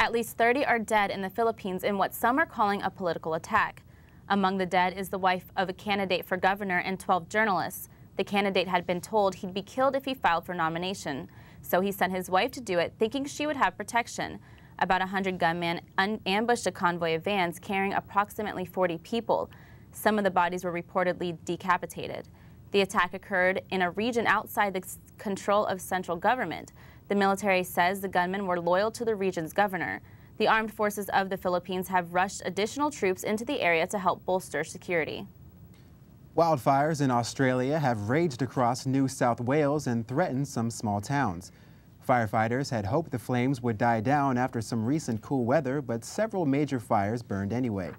At least 30 are dead in the Philippines in what some are calling a political attack. Among the dead is the wife of a candidate for governor and 12 journalists. The candidate had been told he'd be killed if he filed for nomination, so he sent his wife to do it, thinking she would have protection. About 100 gunmen ambushed a convoy of vans carrying approximately 40 people. Some of the bodies were reportedly decapitated. The attack occurred in a region outside the control of central government. The military says the gunmen were loyal to the region's governor. The armed forces of the Philippines have rushed additional troops into the area to help bolster security. Wildfires in Australia have raged across New South Wales and threatened some small towns. Firefighters had hoped the flames would die down after some recent cool weather, but several major fires burned anyway.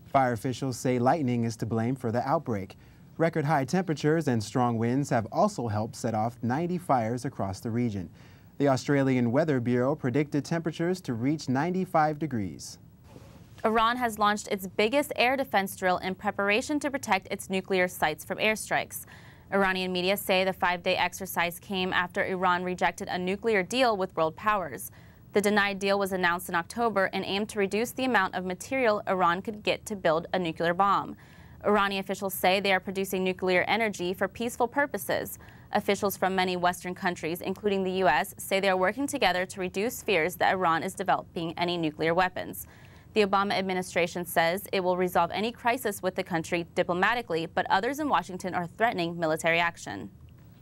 Fire officials say lightning is to blame for the outbreak. Record high temperatures and strong winds have also helped set off 90 fires across the region. The Australian Weather Bureau predicted temperatures to reach 95 degrees. Iran has launched its biggest air defense drill in preparation to protect its nuclear sites from airstrikes. Iranian media say the 5-day exercise came after Iran rejected a nuclear deal with world powers. The denied deal was announced in October and aimed to reduce the amount of material Iran could get to build a nuclear bomb. Iranian officials say they are producing nuclear energy for peaceful purposes. Officials from many Western countries, including the U.S., say they are working together to reduce fears that Iran is developing any nuclear weapons. The Obama administration says it will resolve any crisis with the country diplomatically, but others in Washington are threatening military action.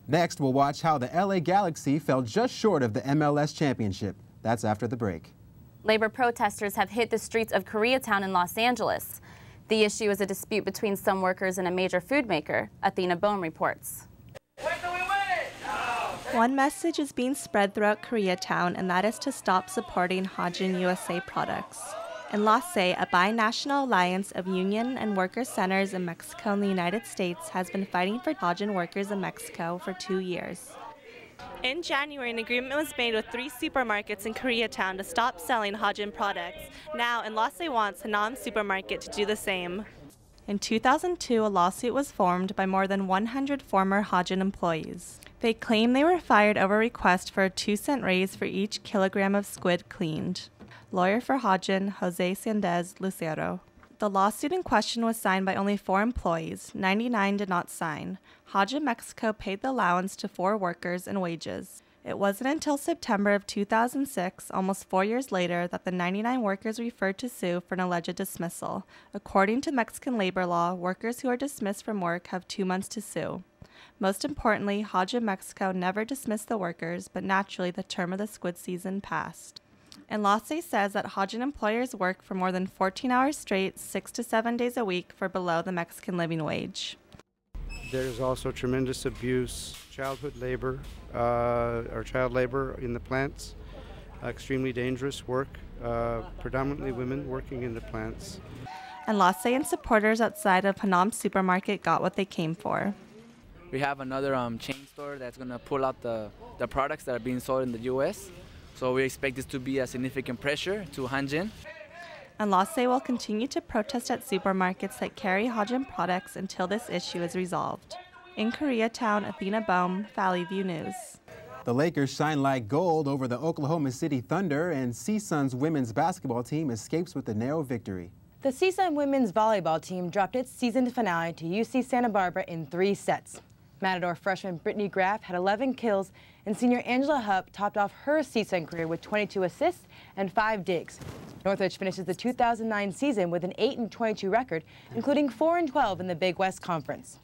Next, we'll watch how the LA Galaxy fell just short of the MLS championship. That's after the break. Labor protesters have hit the streets of Koreatown in Los Angeles. The issue is a dispute between some workers and a major food maker. Athena Bohm reports. One message is being spread throughout Koreatown, and that is to stop supporting Hajin USA products. In LACE, a binational alliance of union and worker centers in Mexico and the United States has been fighting for Hajin workers in Mexico for 2 years. In January, an agreement was made with 3 supermarkets in Koreatown to stop selling Hajin products. Now, LACE wants Hanam Supermarket to do the same. In 2002, a lawsuit was formed by more than 100 former Hajin employees. They claim they were fired over a request for a 2-cent raise for each kilogram of squid cleaned. Lawyer for Hajin, Jose Sandez Lucero. The lawsuit in question was signed by only 4 employees. 99 did not sign. Hajin Mexico paid the allowance to 4 workers and wages. It wasn't until September of 2006, almost 4 years later, that the 99 workers referred to sue for an alleged dismissal. According to Mexican labor law, workers who are dismissed from work have 2 months to sue. Most importantly, Hajin Mexico never dismissed the workers, but naturally the term of the squid season passed. And LACE says that Hajin employers work for more than 14 hours straight, 6 to 7 days a week for below the Mexican living wage. There's also tremendous abuse, childhood labor, or child labor in the plants, extremely dangerous work, predominantly women working in the plants. And LACE and supporters outside of Hanam Supermarket got what they came for. We have another chain store that's going to pull out the products that are being sold in the U.S., so we expect this to be a significant pressure to Hajin. And LACE will continue to protest at supermarkets that carry Hajin products until this issue is resolved. In Koreatown, Athena Bohm, Valley View News. The Lakers shine like gold over the Oklahoma City Thunder, and CSUN's women's basketball team escapes with a narrow victory. The CSUN women's volleyball team dropped its season finale to UC Santa Barbara in 3 sets. Matador freshman Brittany Graff had 11 kills, and senior Angela Hupp topped off her CSUN career with 22 assists and 5 digs. Northridge finishes the 2009 season with an 8-22 record, including 4-12 in the Big West Conference.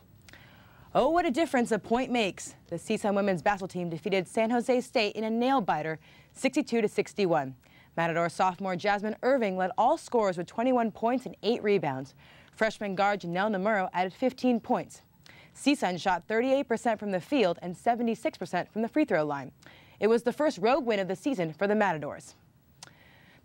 Oh, what a difference a point makes. The CSUN women's basketball team defeated San Jose State in a nail-biter, 62-61. Matador sophomore Jasmine Irving led all scorers with 21 points and 8 rebounds. Freshman guard Janelle Namuro added 15 points. CSUN shot 38% from the field and 76% from the free throw line. It was the first road win of the season for the Matadors.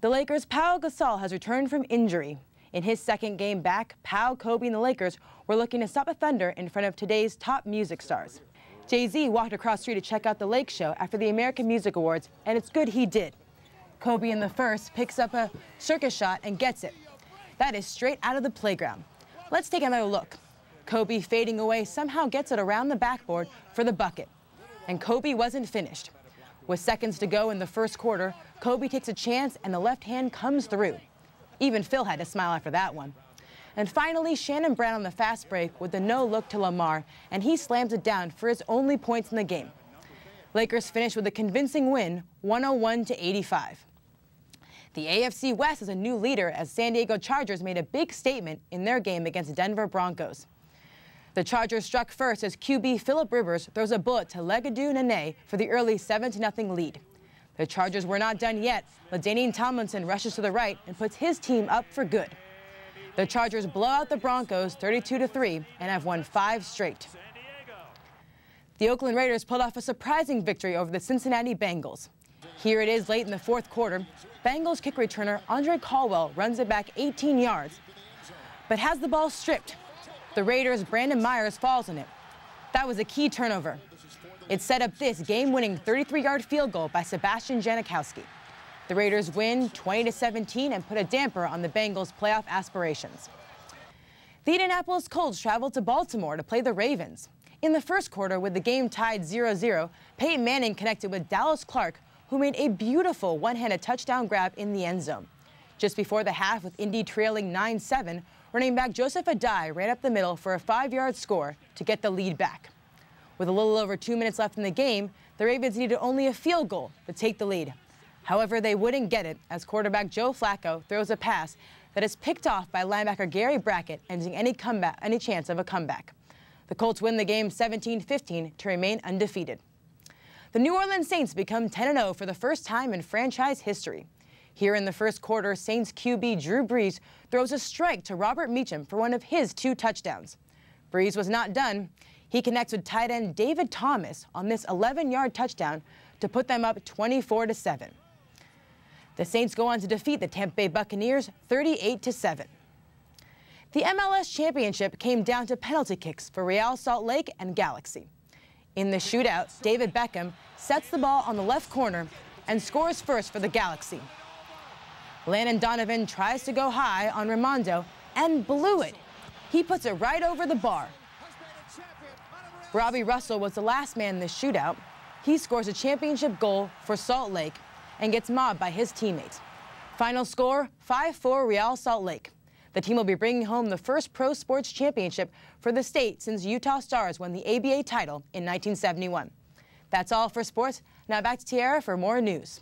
The Lakers' Pau Gasol has returned from injury. In his second game back, Pau, Kobe, and the Lakers were looking to stop the Thunder in front of today's top music stars. Jay-Z walked across the street to check out the Lake Show after the American Music Awards, and it's good he did. Kobe in the first picks up a circus shot and gets it. That is straight out of the playground. Let's take another look. Kobe, fading away, somehow gets it around the backboard for the bucket. And Kobe wasn't finished. With seconds to go in the first quarter, Kobe takes a chance and the left hand comes through. Even Phil had to smile after that one. And finally, Shannon Brown on the fast break with a no-look to Lamar, and he slams it down for his only points in the game. Lakers finish with a convincing win, 101-85. The AFC West is a new leader as San Diego Chargers made a big statement in their game against Denver Broncos. The Chargers struck first as QB Phillip Rivers throws a bullet to Legadou Nene for the early 7-0 lead. The Chargers were not done yet. LaDainian Tomlinson rushes to the right and puts his team up for good. The Chargers blow out the Broncos 32-3 and have won 5 straight. The Oakland Raiders pulled off a surprising victory over the Cincinnati Bengals. Here it is late in the fourth quarter. Bengals kick returner Andre Caldwell runs it back 18 yards, but has the ball stripped. The Raiders' Brandon Myers falls on it. That was a key turnover. It set up this game-winning 33-yard field goal by Sebastian Janikowski. The Raiders win 20-17 and put a damper on the Bengals' playoff aspirations. The Indianapolis Colts traveled to Baltimore to play the Ravens. In the first quarter, with the game tied 0-0, Peyton Manning connected with Dallas Clark, who made a beautiful one-handed touchdown grab in the end zone. Just before the half, with Indy trailing 9-7, running back Joseph Adai ran up the middle for a 5-yard score to get the lead back. With a little over 2 minutes left in the game, the Ravens needed only a field goal to take the lead. However, they wouldn't get it as quarterback Joe Flacco throws a pass that is picked off by linebacker Gary Brackett, ending any chance of a comeback. The Colts win the game 17-15 to remain undefeated. The New Orleans Saints become 10-0 for the first time in franchise history. Here in the first quarter, Saints QB Drew Brees throws a strike to Robert Meacham for one of his 2 touchdowns. Brees was not done. He connects with tight end David Thomas on this 11-yard touchdown to put them up 24-7. The Saints go on to defeat the Tampa Bay Buccaneers 38-7. The MLS Championship came down to penalty kicks for Real Salt Lake and Galaxy. In the shootout, David Beckham sets the ball on the left corner and scores first for the Galaxy. Landon Donovan tries to go high on Raimondo and blew it. He puts it right over the bar. Robbie Russell was the last man in the shootout. He scores a championship goal for Salt Lake and gets mobbed by his teammates. Final score, 5-4 Real Salt Lake. The team will be bringing home the first pro sports championship for the state since Utah Stars won the ABA title in 1971. That's all for sports. Now back to Tiara for more news.